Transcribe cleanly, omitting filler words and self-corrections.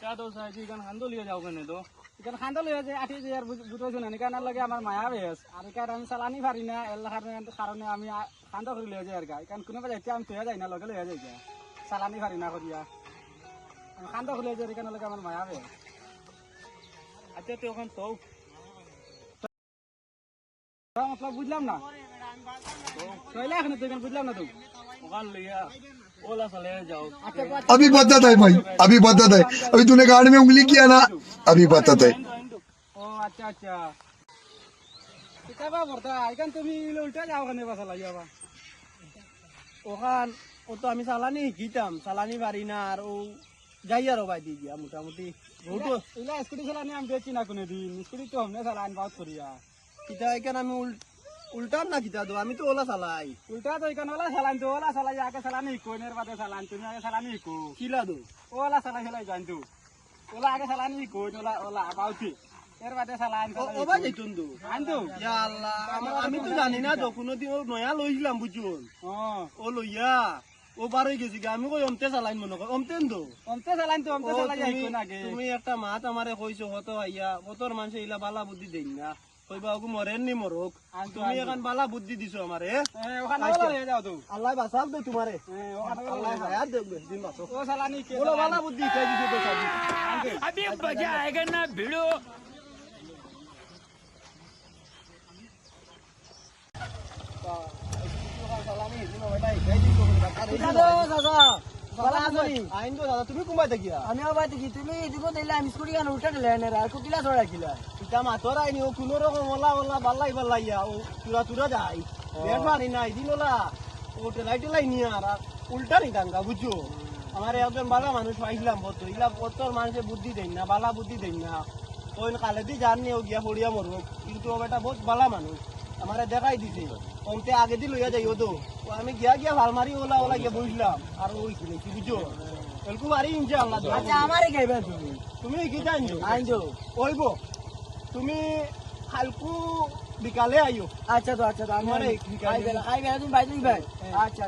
টিকা তো চাইছি এখান খান্দ লিয়ে যাও কেন তো এখান খান্দ লিয়ে যায় আঠি যে আর বুঝাইছো না এখান লাগে আমার মায়া বেশ আর এখান আমি চালানি পারি না এর কারণে আমি খান্দ করে লিয়ে যাই আর গা এখান কোনো যাইতে আমি তুই যাই না লগে লিয়ে যাই গা চালানি পারি না করিয়া আমি খান্দ করে লিয়ে যাই এখান লাগে আমার মায়া বেশ আচ্ছা তুই ওখান তো মতলব বুঝলাম না চলে এখন তুই বুঝলাম না তুই ওখান লিয়া ओला चले जाओ अभी बदत है भाई, अभी बदत है। अभी तूने गाड़ी में उंगली किया ना, अभी बदत है। ओ अच्छा अच्छा किताबा पढ़ता इकान তুমি উল্টা যাও কেন বাসা লাগিয়াবা ওখান ও তো আমি চালানি শিকিতাম চালানি পারি না আর ও যাই আর ভাই দি দিয়া মোটামুটি বহুত ইলা স্কুটি চালানি আমি বেচি না কোনে দিন স্কুটি তো हमने চালান বাত করিয়া কিতা এখানে আমি উল্টার না কিতা দো আমি তো ওলা চালাই উল্টা তো ইকান ওলা চালান তো ওলা চালাই আগে চালানি কোনের বাদে চালান তুমি আগে চালানি কো কিলা দো ওলা চালাই চালাই জান তো ওলা আগে চালানি কোন ওলা ওলা আবাউতি এর বাদে চালান ও ভাই যাইতুন দো আনতো ইয়া আল্লাহ আমি তো জানি না তো কোনোদিন ও নয়া লইছিলাম বুঝুন ও লইয়া ও বার হয়ে গেছি আমি কই অমতে চালাইন মনে কর অমতেন দো অমতে চালান তো অমতে চালাই যাই কোন আগে তুমি একটা মাত আমারে কইছো কত আইয়া কতর মানুষ ইলা বালা বুদ্ধি দেন না কইবা ওগু মরেন নি মরক তুমি এখন বালা বুদ্ধি দিছো আমারে ওখানে ওলা লয়ে যাও তো আল্লাহ বাঁচাল দে তোমারে ওখানে আল্লাহ হায়াত দেবে দিন বাঁচো ও চালানি কে বলো বালা বুদ্ধি খাই দিছো তো সাবি अभी मजा आएगा ना भिड़ो তুমি কোমাই থাকিয়া আমি আবার দেখি তুমি দিব দিলে আমি স্কুটি গান উল্টা দিলে না আর কুকিলা ছড়া কিলা ইটা মাতর আইনি ও কোনো রকম ওলা ওলা বাল্লাই বাল্লাইয়া ও তুরা তুরা যাই বের পারি না দিন ওলা ও টেলাই নিয়ে আর উল্টা নি গাঙ্গা বুঝছো আমার একজন বালা মানুষ পাইছিলাম বতো ইলা বতর মানুষে বুদ্ধি দেন না বালা বুদ্ধি দেন না ওই কালে দি জাননি ও গিয়া পড়িয়া মরব কিন্তু ও বেটা বহুত বালা মানুষ আমারে দেখাই দিছে কমতে আগে দি লইয়া যাই ও তো আমি গিয়া গিয়া ভাল মারি ওলা ওলা গিয়া বসলাম আর ওই ছিল কি বুঝছো এলকু বাড়ি ইনশাআল্লাহ আচ্ছা আমারে খাইবা তুমি তুমি কি জানো আইজো ওইব তুমি হালকু বিকালে আইও আচ্ছা তো আমি আমারে খাইবে তুমি বাইরে ভাই আচ্ছা